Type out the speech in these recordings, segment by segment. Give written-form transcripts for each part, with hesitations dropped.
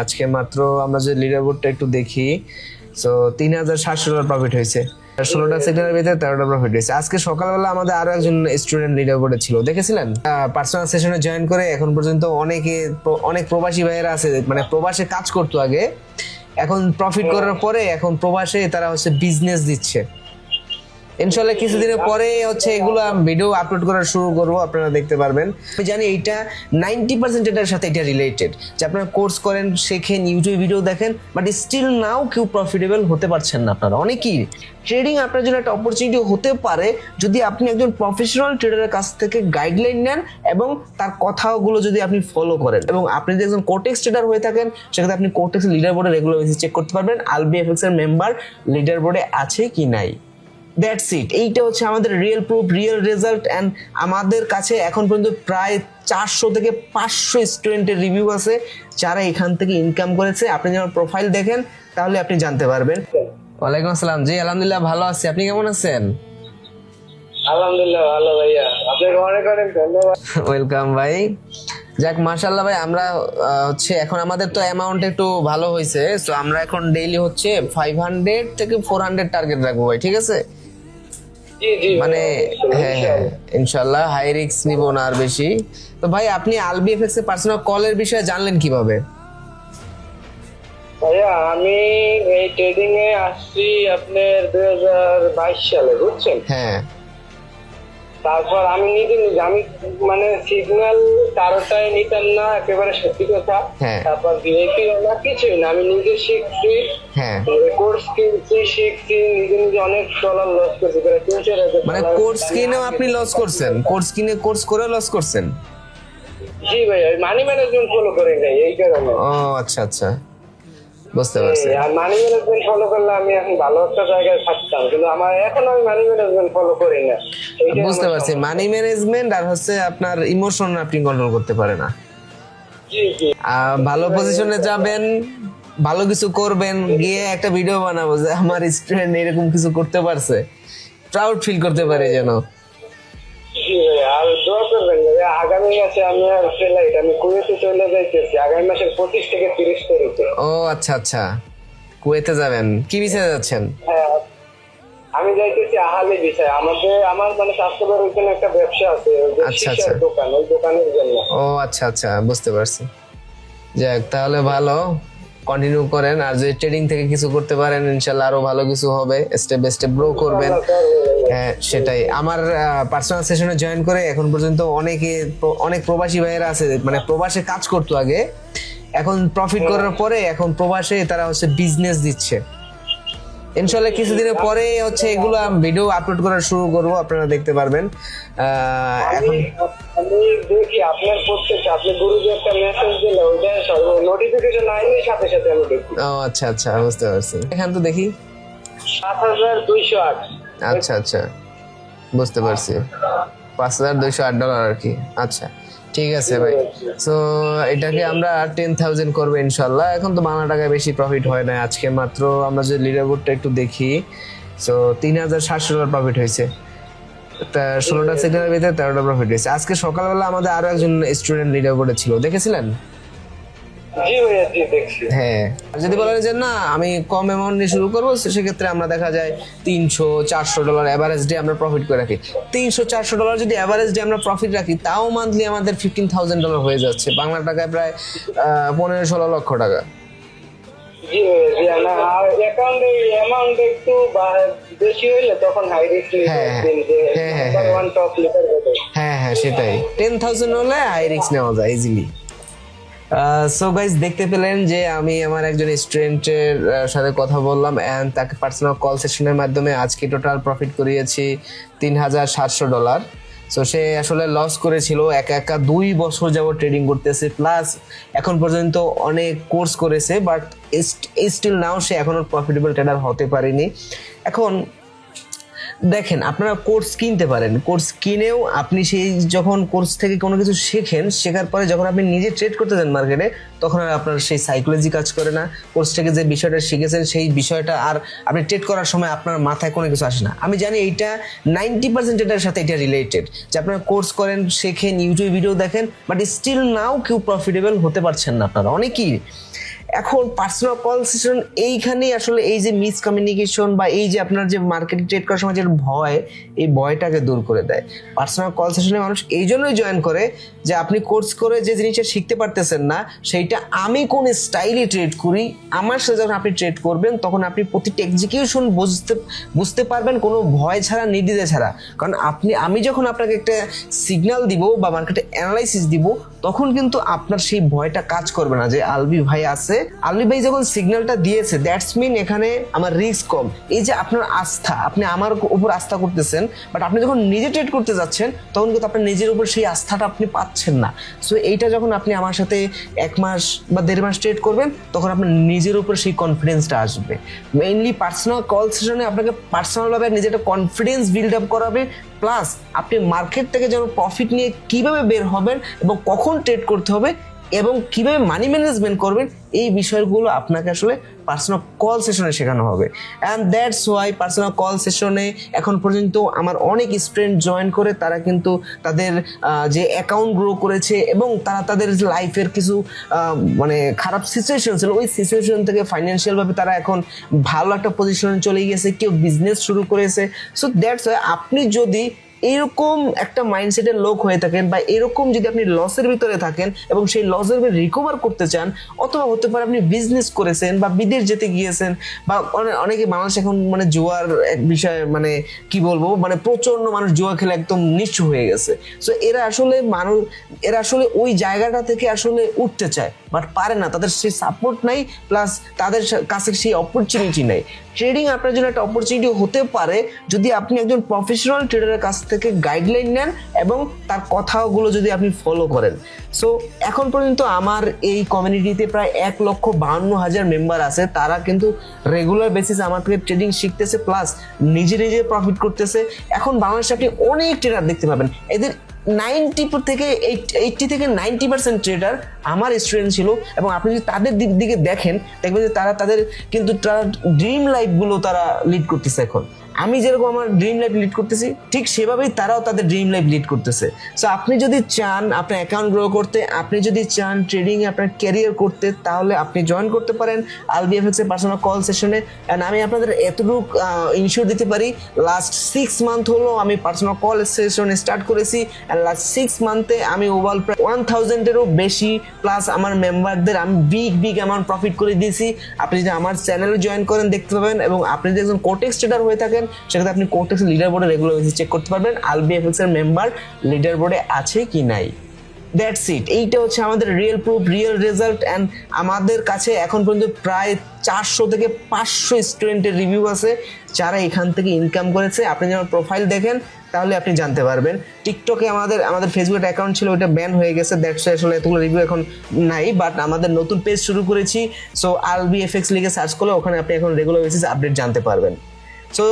আজকে মাত্র আমরা যে লিডার বোর্ডটা একটু দেখি, তো $3,700 প্রফিট হয়েছে। 16টা সেক্টরের ভিতরে 13টা প্রফিট হয়েছে। আজকে সকালবেলা আমাদের আরো একজন স্টুডেন্ট লিডার বোর্ডে ছিল, দেখেছিলেন? পার্সোনাল সেশনে জয়েন করে এখন পর্যন্ত অনেক প্রবাসী ভাইয়েরা আছে, মানে প্রবাসে কাজ করতো আগে, এখন প্রফিট করার পরে এখন প্রবাসে তারা হচ্ছে বিজনেস দিচ্ছে। ইনশাআল্লাহ কিছুদিনের পরে হচ্ছে এগুলো ভিডিও আপলোড করা শুরু করবো, আপনারা দেখতে পারবেন। আমি জানি এইটা 90% এটার সাথে এটা রিলেটেড, যে আপনারা কোর্স করেন, শেখেন, ইউটিউব ভিডিও দেখেন, বাট স্টিল নাও কেউ প্রফিটেবল হতে পারছেন না। আপনারা অনেকেই ট্রেডিং আপনার জন্য একটা অপরচুনিটি হতে পারে যদি আপনি একজন প্রফেশনাল ট্রেডারের কাছ থেকে গাইডলাইন নেন এবং তার কথাগুলো যদি আপনি ফলো করেন, এবং আপনি যদি একজন কোটেক্স ট্রেডার হয়ে থাকেন সেক্ষেত্রে আপনি কোটেক্স লিডার বোর্ডে রেগুলার বেসিস চেক করতে পারবেন আলবিএফএক্স এর মেম্বার লিডার বোর্ডে আছে কি নাই। That's it. এইটা হচ্ছে আমাদের real proof, real result. And আমাদের কাছে এখন পর্যন্ত প্রায় 400 থেকে 500 স্টুডেন্টের রিভিউ আছে যারা এখান থেকে ইনকাম করেছে। আপনি যখন প্রোফাইল দেখেন তাহলে আপনি জানতে পারবেন। ওয়ালাইকুম আসসালাম। জি আলহামদুলিল্লাহ ভালো আছি, আপনি কেমন আছেন? আলহামদুলিল্লাহ ভালো ভাইয়া, আপনাকে অনেক অনেক ধন্যবাদ। ওয়েলকাম ভাই। যাক মাশাআল্লাহ ভাই, আমরা হচ্ছে এখন আমাদের তো অ্যামাউন্ট একটু ভালো হয়েছে, সো আমরা এখন ডেইলি হচ্ছে 500 থেকে 400 টার্গেট রাখবো ভাই, ঠিক আছে? মানে হ্যাঁ হ্যাঁ ইনশাল্লাহ হাই রিস্ক নিব না আর বেশি। তো ভাই আপনি আলবিএফএক্স এর পার্সোনাল কলের বিষয়ে জানলেন কিভাবে? ভাইয়া আমি এই ট্রেডিং এ আসছি আপনার 2022 সালে, বুঝছেন? হ্যাঁ। তারপর আমি আমি মানে সিগন্যাল কারোটাই নিতাম না, একেবারে সত্যি কথা। হ্যাঁ। তারপর ভিআইপি না কিছুই না, আমি নিজে শিখছি, হ্যাঁ। কোর্স কিনছি, শিখছি, নিজে নিজে অনেক ডলার লস করছি, প্রায় 3-4 হাজার। মানে কোর্স কিনেও আপনি লস করছেন? কোর্স করে লস করছেন? জি ভাইয়া, মানি ম্যানেজমেন্ট ফলো করে নাই এই কারণে। ও আচ্ছা আচ্ছা, বুঝতে পারছি। আর মানি ম্যানেজমেন্ট ফলো করলে আমি এখন ভালো একটা জায়গায় থাকতাম, কিন্তু আমার এখন আমি মানি ম্যানেজমেন্ট ফলো করি না। বুঝতে পারছি, মানি ম্যানেজমেন্ট আর হচ্ছে আপনার ইমোশন আপনি কন্ট্রোল করতে পারেন না। জি জি। ভালো পজিশনে যাবেন, ভালো কিছু করবেন, গিয়ে একটা ভিডিও বানাবো যে আমার স্টুডেন্ট এরকম কিছু করতে পারছে, প্রাউড ফিল করতে পারে যেন। জি ভাইয়া, আর দোয়া করবেন ভাইয়া। আগামী মাসে আমি আর ফ্লাইট, আমি কুয়েতে চলে যাইতেছি আগামী মাসের 25 থেকে 30 তারিখে। ও আচ্ছা আচ্ছা, কুয়েতে যাবেন? কি ভিসায় যাচ্ছেন? হ্যাঁ, আমি যাইতেছি আহালি বিষয়। আমার মানে স্বাস্থ্যকর ওইখানে একটা ব্যবসা আছে, আচ্ছা, শিশার আচ্ছা। দোকান, ওই দোকানের জন্য। ও আচ্ছা আচ্ছা, বুঝতে পারছি। যাক তাহলে ভালো, কন্টিনিউ করেন। আর যদি ট্রেডিং থেকে কিছু করতে পারেন ইনশাল্লাহ আরো ভালো কিছু হবে, স্টেপ বাই স্টেপ গ্রো করবেন। হ্যাঁ সেটাই। আমার পার্সোনাল সেশনে জয়েন করে এখন পর্যন্ত অনেক প্রবাসী ভাইয়েরা আছে, মানে প্রবাসে কাজ করতো আগে, এখন প্রফিট করার পরে এখন প্রবাসে তারা হচ্ছে বিজনেস দিচ্ছে। ইনশাআল্লাহ কিছুদিনের পরে হচ্ছে এগুলো ভিডিও আপলোড করা শুরু করবো, আপনারা দেখতে পারবেন। এখন আমি দেখি আপনার প্রত্যেকটা, আপনি গুরুজি একটা মেসেজ দিলে ওইটা নোটিফিকেশন আইলে সাথে সাথে আমি দেখি। ও আচ্ছা আচ্ছা, বুঝতে পারছি। এখান তো দেখি 7208। আচ্ছা আচ্ছা, বুঝতে পারছি। $5,208 আর কি। আচ্ছা ঠিক আছে ভাই। সো এটাকে আমরা 10,000 করবো ইনশাল্লাহ। এখন তো বাংলা টাকায় বেশি প্রফিট হয় না। আজকে মাত্র আমরা যে লিডার বোর্ডটা একটু দেখি, সো $3,700 প্রফিট হয়েছে। 16টা সেক্টরের ভিতরে 13টা প্রফিট হয়েছে। আজকে সকালবেলা আমাদের আরো একজন স্টুডেন্ট লিডার বোর্ডে ছিল, দেখেছিলেন? জি ভাইয়া, জি দেখছি। হ্যাঁ। যদি বলেন যে না আমি কম অ্যামাউন্ট নিয়ে শুরু করবো, সেক্ষেত্রে আমরা দেখা যায় $300-400 অ্যাভারেজ ডে আমরা প্রফিট করে রাখি। $300-400 যদি অ্যাভারেজ ডে আমরা প্রফিট রাখি, তাও মান্থলি আমাদের $15,000 হয়ে যাচ্ছে, বাংলা টাকায় প্রায় 15-16 লক্ষ টাকা। জি ভাইয়া, জি। না আর অ্যাকাউন্টে অ্যামাউন্ট একটু বেশি হইলে তখন হাই রিস্ক হ্যাঁ, দিন, যে হ্যাঁ, হ্যাঁ, নাম্বার হ্যাঁ। 1 টপ লিটার হবে। হ্যাঁ হ্যাঁ সেটাই। 10,000 হলে হাই রিস্ক নেওয়া যায় ইজিলি। সো গাইজ দেখতে পেলেন যে আমি আমার একজন স্টুডেন্টের সাথে কথা বললাম, অ্যান্ড তাকে পার্সোনাল কল সেশনের মাধ্যমে আজকে টোটাল প্রফিট করিয়েছি $3,700। সো সে আসলে লস করেছিল, একা 2 বছর যাবত ট্রেডিং করতেছে, প্লাস এখন পর্যন্ত অনেক কোর্স করেছে, বাট স্টিল নাও সে এখনো প্রফিটেবল ট্রেডার হতে পারেনি। এখন দেখেন, আপনারা কোর্স কিনতে পারেন, কোর্স কিনেও আপনি সেই যখন কোর্স থেকে কোনো কিছু শেখেন, শেখার পরে যখন আপনি নিজে ট্রেড করতে যান মার্কেটে, তখন আর আপনার সেই সাইকোলজি কাজ করে না। কোর্স থেকে যে বিষয়টা শিখেছেন সেই বিষয়টা আর আপনি ট্রেড করার সময় আপনার মাথায় কোনো কিছু আসে না। আমি জানি এইটা 90% এটার সাথে এটা রিলেটেড, যে আপনারা কোর্স করেন, শেখেন, ইউটিউব ভিডিও দেখেন, বাট স্টিল নাও কেউ প্রফিটেবল হতে পারছেন না। আপনারা অনেকেই এখন পার্সোনাল কল সেশন এইখানেই আসলে এই যে মিসকমিউনিকেশন বা এই যে আপনার যে মার্কেট ট্রেড করার সময় যে ভয়, এই ভয়টাকে দূর করে দেয়। পার্সোনাল কল সেশনে মানুষ এই জন্যই জয়েন করে যে আপনি কোর্স করে যে জিনিসটা শিখতে পারতেছেন না সেইটা আমি কোন স্টাইলে ট্রেড করি, আমার সাথে যখন আপনি ট্রেড করবেন তখন আপনি প্রতিটা এক্সিকিউশন বুঝতে পারবেন কোনো ভয় ছাড়া, নির্দ্বিধা ছাড়া। কারণ আমি যখন আপনাকে একটা সিগন্যাল দিব বা মার্কেটে অ্যানালাইসিস দিব তখন কিন্তু আপনার সেই ভয়টা কাজ করবে না যে আলবি ভাই আছে, আলবি ভাই যখন সিগন্যালটা দিয়েছে দ্যাটস মিন এখানে আমার রিস্ক কম। এই যে আপনার আস্থা, আপনি আমার উপর আস্থা করতেছেন, বাট আপনি যখন নিজে ট্রেড করতে যাচ্ছেন তখন কিন্তু আপনার নিজের উপর সেই আস্থাটা আপনি পাচ্ছেন না। সো এইটা যখন আপনি আমার সাথে 1 মাস বা 1.5 মাস ট্রেড করবেন তখন আপনার নিজের উপর সেই কনফিডেন্সটা আসবে। মেইনলি পার্সোনাল কল সেশনে আপনাকে পার্সোনালভাবে নিজের একটা কনফিডেন্স বিল্ড আপ করাবে, প্লাস আপনি মার্কেট থেকে যেন প্রফিট নিয়ে কিভাবে বের হবেন এবং কখন ট্রেড করতে হবে এবং কিভাবে মানি ম্যানেজমেন্ট করবেন এই বিষয়গুলো আপনাকে আসলে পার্সোনাল কল সেশনে শেখানো হবে। And that's why personal call সেশনে এখন পর্যন্ত আমার অনেক স্টুডেন্ট জয়েন করে তারা কিন্তু তাদের যে অ্যাকাউন্ট গ্রো করেছে এবং তারা তাদের লাইফের কিছু মানে খারাপ সিচুয়েশন ছিল ওই সিচুয়েশন থেকে ফাইন্যান্সিয়ালভাবে তারা এখন ভালো একটা পজিশনে চলে গিয়েছে, কেউ বিজনেস শুরু করেছে। সো দ্যাটস ওয়াই আপনি যদি এরকম একটা মাইন্ডসেটের লোক হয়ে থাকেন বা এরকম যদি আপনি লসের ভিতরে থাকেন এবং সেই লসের রিকভার করতে চান, অথবা হতে পারে আপনি বিজনেস করেছেন বা বিদেশ যেতে গিয়েছেন বা অনেকে মানুষ এখন মানে জুয়ার এক বিষয় মানে কি বলবো মানে প্রচন্ড মানুষ জুয়া খেলে একদম নিঃস্ব হয়ে গেছে। সো এরা আসলে ওই জায়গাটা থেকে আসলে উঠতে চায় বাট পারে না, তাদের সেই সাপোর্ট নাই, প্লাস তাদের কাছে সেই অপরচুনিটি নেই। ট্রেডিং আপনার জন্য একটা অপরচুনিটি হতে পারে যদি আপনি একজন প্রফেশনাল ট্রেডারের কাছ থেকে গাইডলাইন নেন এবং তার কথাগুলো যদি আপনি ফলো করেন। সো এখন পর্যন্ত আমার এই কমিউনিটিতে প্রায় 1,52,000 মেম্বার আছে, তারা কিন্তু রেগুলার বেসিস আমার থেকে ট্রেডিং শিখতেছে প্লাস নিজে প্রফিট করতেছে। এখন বাংলাদেশে আপনি অনেক ট্রেডার দেখতে পাবেন, এদের 80 থেকে 90% ট্রেডার আমার স্টুডেন্ট ছিল এবং আপনি যদি তাদের দিকে দেখেন দেখবেন যে তাদের কিন্তু ড্রিম লাইফগুলো তারা লিড করতেছে। এখন আমি যেরকম আমার ড্রিম লাইফ লিড করতেছি ঠিক সেভাবেই তারাও তাদের ড্রিম লাইফ লিড করতেছে। সো আপনি যদি চান আপনার অ্যাকাউন্ট গ্রো করতে, আপনি যদি চান ট্রেডিং এ আপনার ক্যারিয়ার করতে, তাহলে আপনি জয়েন করতে পারেন আলবি এফএক্স এর পার্সোনাল কল সেশনে। এন্ড আমি আপনাদের এতটুকু ইনশিওর দিতে পারি, লাস্ট 6 মান্থ হলো আমি পার্সোনাল কল সেশন স্টার্ট করেছি এন্ড লাস্ট 6 মান্থে আমি ওভারঅল প্রায় 1000-এরও বেশি প্লাস আমার মেম্বারদের আমি বিগ অ্যামাউন্ট প্রফিট করে দিয়েছি। আপনি যদি আমার চ্যানেলে জয়েন করেন দেখতে পাবেন, এবং আপনি যদি একজন কোটেক্স ট্রেডার হয়ে থাকেন সেক্ষেত্রে আপনি কোটেক্স লিডার বোর্ডে রেগুলার চেক করতে পারবেন আলবি এফএক্স এর মেম্বার লিডার বোর্ডে আছে কি নাই। দ্যাটস ইট, এইটা হচ্ছে আমাদের real proof, real result. And আমাদের কাছে এখন পর্যন্ত প্রায় 400 থেকে 500 স্টুডেন্টের রিভিউ আছে যারা এখান থেকে ইনকাম করেছে। আপনি যখন প্রোফাইল দেখেন তাহলে আপনি জানতে পারবেন। টিকটকে আমাদের ফেসবুক অ্যাকাউন্ট ছিল, ওটা ব্যান হয়ে গেছে, দ্যাটস আসলে এতগুলো রিভিউ এখন নাই, বাট আমাদের নতুন পেজ শুরু করেছি। সো আলবি এফএক্স লিখে সার্চ করলে ওখানে আপনি এখন রেগুলার বেসিস আপডেট জানতে পারবেন। সো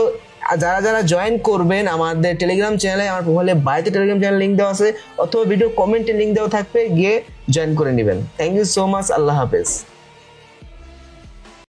যারা জয়েন করবেন আমাদের টেলিগ্রাম চ্যানেলে, আমার প্রোফাইলে বাড়িতে টেলিগ্রাম চ্যানেল লিঙ্ক দেওয়া আছে অথবা ভিডিও কমেন্টে লিঙ্ক দেওয়া থাকবে, গিয়ে জয়েন করে নেবেন। থ্যাংক ইউ সো মাচ, আল্লাহ হাফেজ।